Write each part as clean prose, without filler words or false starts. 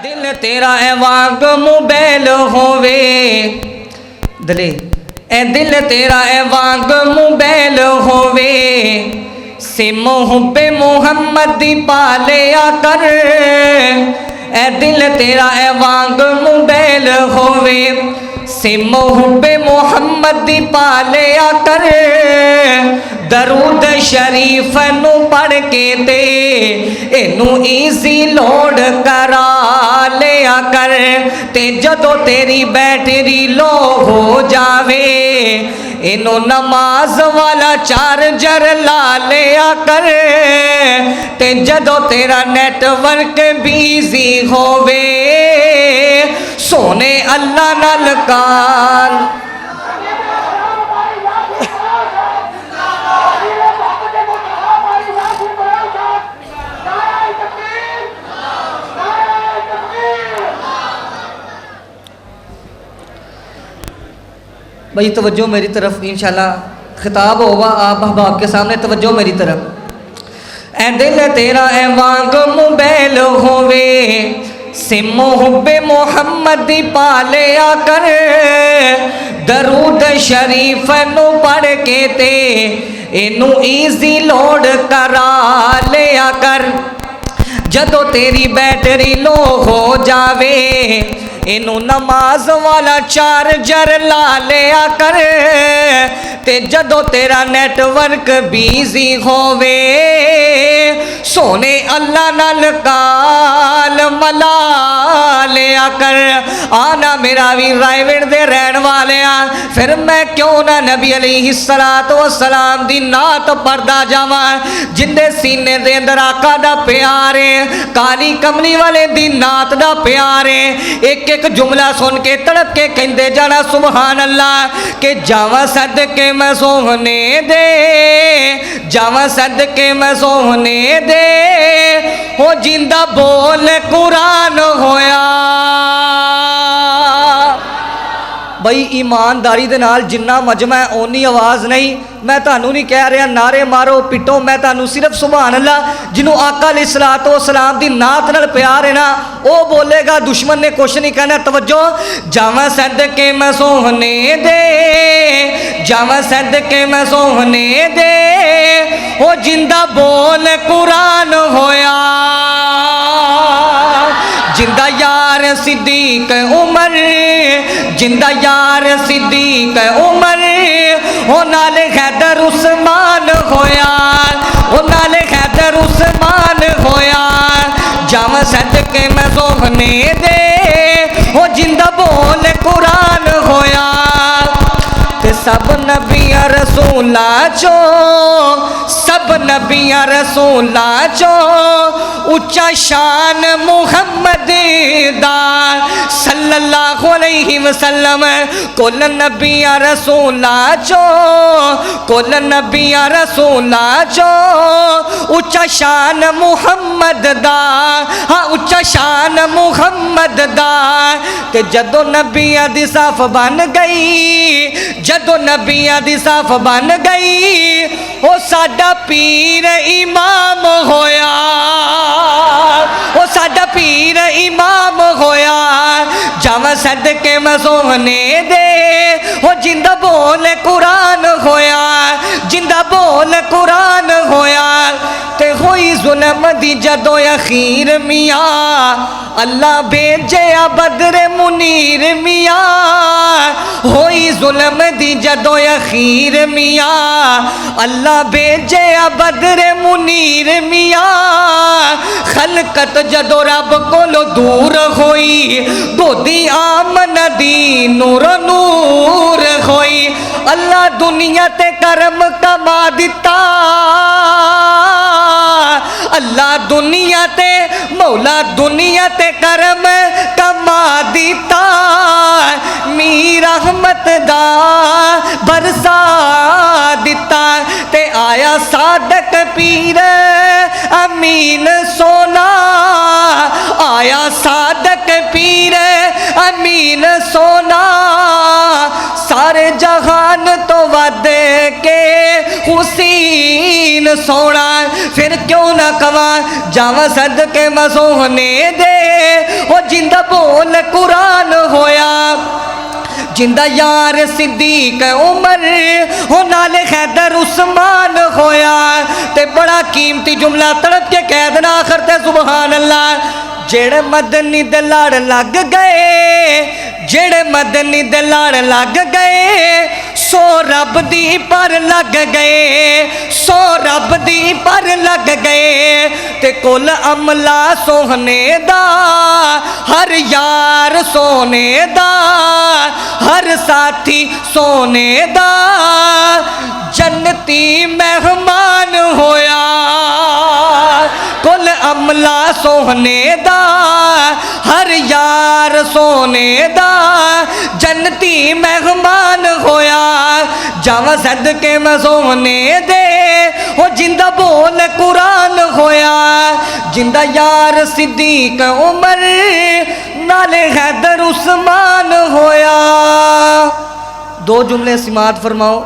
دل تیرا اے واگ موبائل ہووے دلے اے دل تیرا اے واگ موبائل ہووے سم حب محمد دی پالیا کر اے دل تیرا اے واگ موبائل ہووے سم حب محمد دی پالیا کر درود شریف نو پڑھ کے تے اینو ایزی لوڈ کرا لیا کر تے جدو تیری بیٹری لو ہو جاوے اینو نماز والا چارجر لا لیا کر تے جدو تیرا نیٹ ورک بیزی ہووے سونے اللہ نال کال بھائی توجہ میری طرف انشاءاللہ خطاب ہوگا آپ احباب کے سامنے توجہ میری طرف اے دل تیرا اے واگ موبائل ہووے سم حب محمد دی پالیا کر درود شریف نو پڑھ کے تے اینو ایزی لوڈ کرا لیا کر جدو تیری بیٹری لو ہو جاوے اینو نماز والا چارجر لا لیا کر تے جدو تیرا نیٹ ورک بیزی ہووے سونے اللہ نال کال ملا لیا کر آنا میرا بھی رائے وڑ دے رہن والے پھر میں کیوں نہ نبی علیہ السلام دی نات پردہ جاواں جن دے سینے دے اندر آقا دا پیارے کالی کملی والے دی نات دا پیارے ایک ایک جملہ سن کے تڑپ کے کہندے جانا سبحان اللہ کہ جاواں صدقے میں سوہنے دے جاواں صدقے میں سوہنے دے ہو جندہ بول قرآن ہویا بھائی ایمانداری دے نال جنہ مجمع ہے اونی آواز نہیں میں تانوں نہیں کہہ رہا نعرے مارو پٹو میں تانوں صرف سبحان اللہ جنہوں آقا علیہ السلام دی نات نال پیار ہے نا او بولے گا دشمن نے کچھ نہیں کہنا توجہ جاواں صدقے میں سوہنے دے جاواں صدقے میں سوہنے دے او جندہ بول قرآن ہویا جندہ یار صدیق عمر جندہ یار صدیق عمر او نال حیدر عثمان ہویا او نال حیدر عثمان ہویا جاواں صدقے میں سوہنے دے او جندہ بول قرآن ہویا تے سب نبیاں رسولہ چو سب نبیاں رسولہ چو اچھا شان محمد دا صلی اللہ علیہ وسلم کل نبیاں رسولہ چو کل نبیاں رسولہ چو اچھا شان محمد دا ہاں اچھا شان محمد دا تے جدو نبیاں دی صاف بن گئی جدو نبیاں دی صاف بن گئی وہ ساڈا پیر امام ہویا وہ ساڈا پیر امام ہویا جاواں صدقے میں سوہنے دے وہ جندہ بول قرآن ہویا جندہ بول قرآن ہویا تے ہوئی ظلم دی جدو اخیر میاں اللہ بھیجے بدر منیر میاں ہوئی ظلم دی جدو اخیر میاں اللہ بھیجے بدر منیر میاں خلقت جدو رب کولو دور ہوئی گودی آمن دی نور نور ہوئی اللہ دنیا تے کرم کما دیتا اللہ دنیا تے مولا دنیا تے کرم کما دیتا می رحمت دا برسا دیتا تے آیا صادق پیر امین سونا آیا صادق پیر امین سونا سارے جہان تو ود کے حسین سونا پھر کیوں نہ کہواں جاواں صدقے میں سوہنے دے وہ جندہ بول قرآن ہویا جندہ یار صدیق عمر ہو نال حیدر عثمان ہویا تے بڑا قیمتی جملہ تڑپ کے کہہ دینا آخر تے سبحان اللہ جڑے مدنی دے لڑ لگ گئے جڑے مدنی دے لڑ لگ گئے سو رب دی پر لگ گئے سو رب دی پر لگ گئے تے کل عملہ سوہنے دا ہر یار سونے دا ہر ساتھی سونے دا جنتی مہمان ہویا کل عملہ سونے دا ہر یار سونے دا جنتی مہمان ہویا جاوا صدقے میں سونے دے وہ جندہ بول قرآن ہویا جندہ یار صدیق عمر نال حیدر عثمان ہویا دو جملے سماعت فرماؤ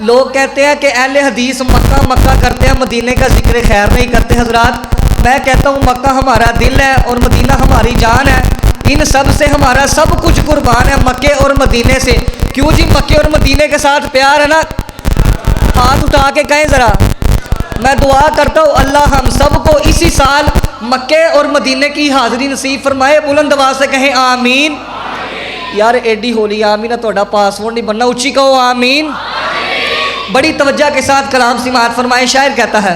لوگ کہتے ہیں کہ اہل حدیث مکہ مکہ کرتے ہیں مدینے کا ذکر خیر نہیں کرتے حضرات میں کہتا ہوں مکہ ہمارا دل ہے اور مدینہ ہماری جان ہے ان سب سے ہمارا سب کچھ قربان ہے مکے اور مدینے سے کیوں جی مکے اور مدینے کے ساتھ پیار ہے نا ہاتھ اٹھا کے کہیں ذرا میں دعا کرتا ہوں اللہ ہم سب کو اسی سال مکے اور مدینے کی حاضری نصیب فرمائے بلند آواز سے کہیں آمین یار ایڈی ہولی آمین توڑا پاسورڈ نہیں بننا اچھی کہو آمین بڑی توجہ کے ساتھ کلام سماعت فرمائے شاعر کہتا ہے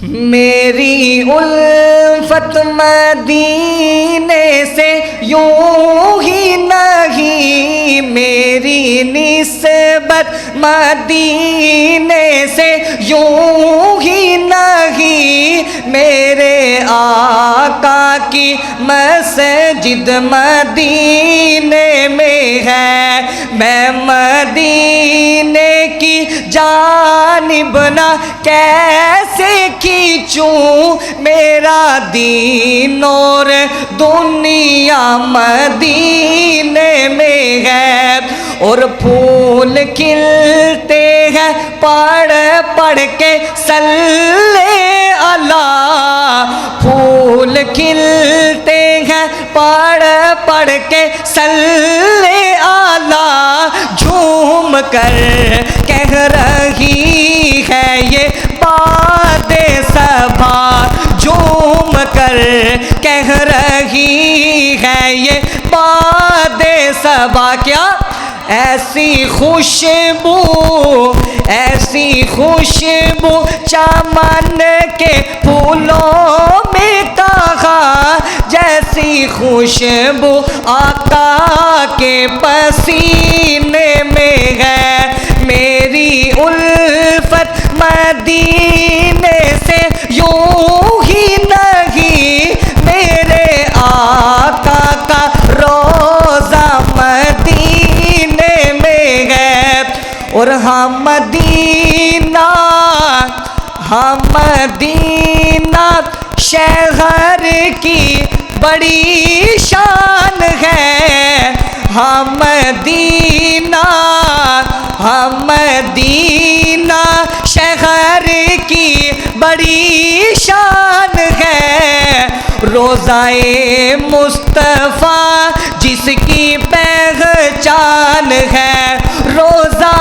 میری الفت مدینے سے یوں ہی نہیں میری نسبت مدینے سے یوں ہی نہیں میرے آقا کی مسجد مدینے میں ہے میں مدینے کی جانب نہ کیسے کھینچوں میرا دین اور دنیا مدینے میں ہے اور پھول کھلتے ہیں پڑھ پڑھ کے صلی اللہ پھول کھلتے ہیں پڑھ پڑھ کے صلی اللہ جھوم کر کہہ رہی ہے یہ باد صبا جھوم کر کہہ رہی ہے یہ باد صبا کیا ایسی خوشبو چمن کے پھولوں میں کہاں جیسی خوشبو آقا کے پسینے میں ہے میری الفت مدینے سے یوں ہی نہیں میرے آقا کا روزہ مدینے میں ہے اور ہم مدینہ شہر کی بڑی شان ہے ہم مدینہ شہر کی بڑی شان ہے روضہ مصطفیٰ جس کی پہچان ہے روضہ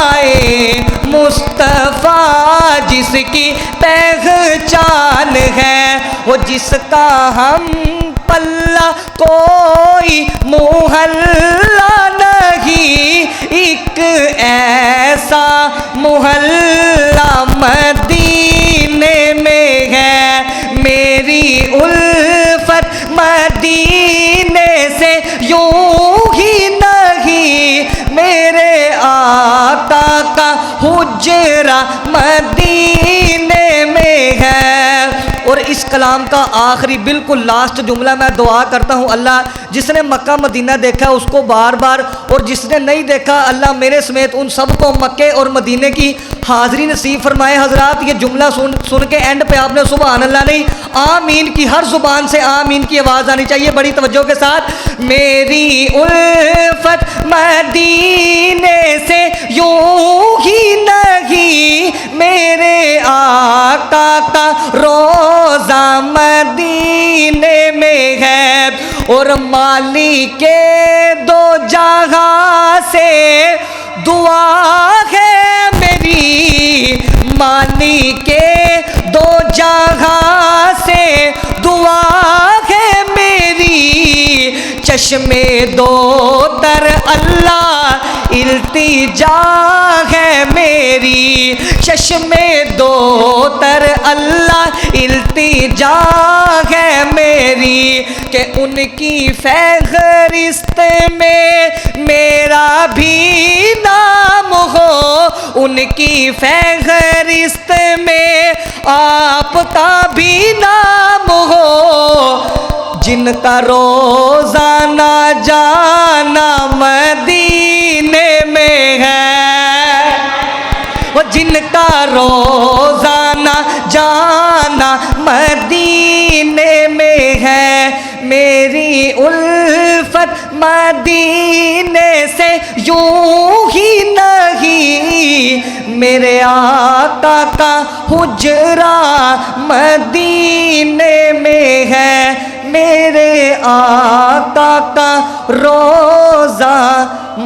مصطفیٰ جس کی پہچان ہے وہ جس کا ہم پلہ کوئی محلہ نہیں ایک ایسا محلہ مدینے میں ہے میری الفت مدینے سے یوں ہی نہیں میرے آقا کا حجرہ مدینے میں ہے اور اس کلام کا آخری بالکل لاسٹ جملہ میں دعا کرتا ہوں اللہ جس نے مکہ مدینہ دیکھا اس کو بار بار اور جس نے نہیں دیکھا اللہ میرے سمیت ان سب کو مکے اور مدینے کی حاضری نصیب فرمائے حضرات یہ جملہ سن کے اینڈ پہ آپ نے سبحان اللہ نہیں آمین کی ہر زبان سے آمین کی آواز آنی چاہیے بڑی توجہ کے ساتھ میری الفت مدینے سے یوں ہی نہیں میرے آقا کا روزہ مدینے میں ہے اور مالک کے دو جہاں سے دعا ہے میری مالک کے دو جہاں سے دعا ہے میری چشم دو تر اللہ التجا ہے میری چشم دو تر اللہ التجا ہے میری کہ ان کی فہرست میں میرا بھی نام ہو ان کی فہرست میں آپ کا بھی نام ہو جن کا روزانہ جانا مدینے میں ہے وہ جن کا روزانہ جانا مدینے میں ہے میری الفت مدینے سے یوں ہی نہیں میرے آقا کا حجرہ مدینے میں ہے میرے آقا کا روزہ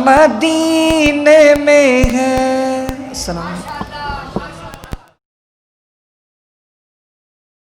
مدینے میں ہے. السلام علیکم.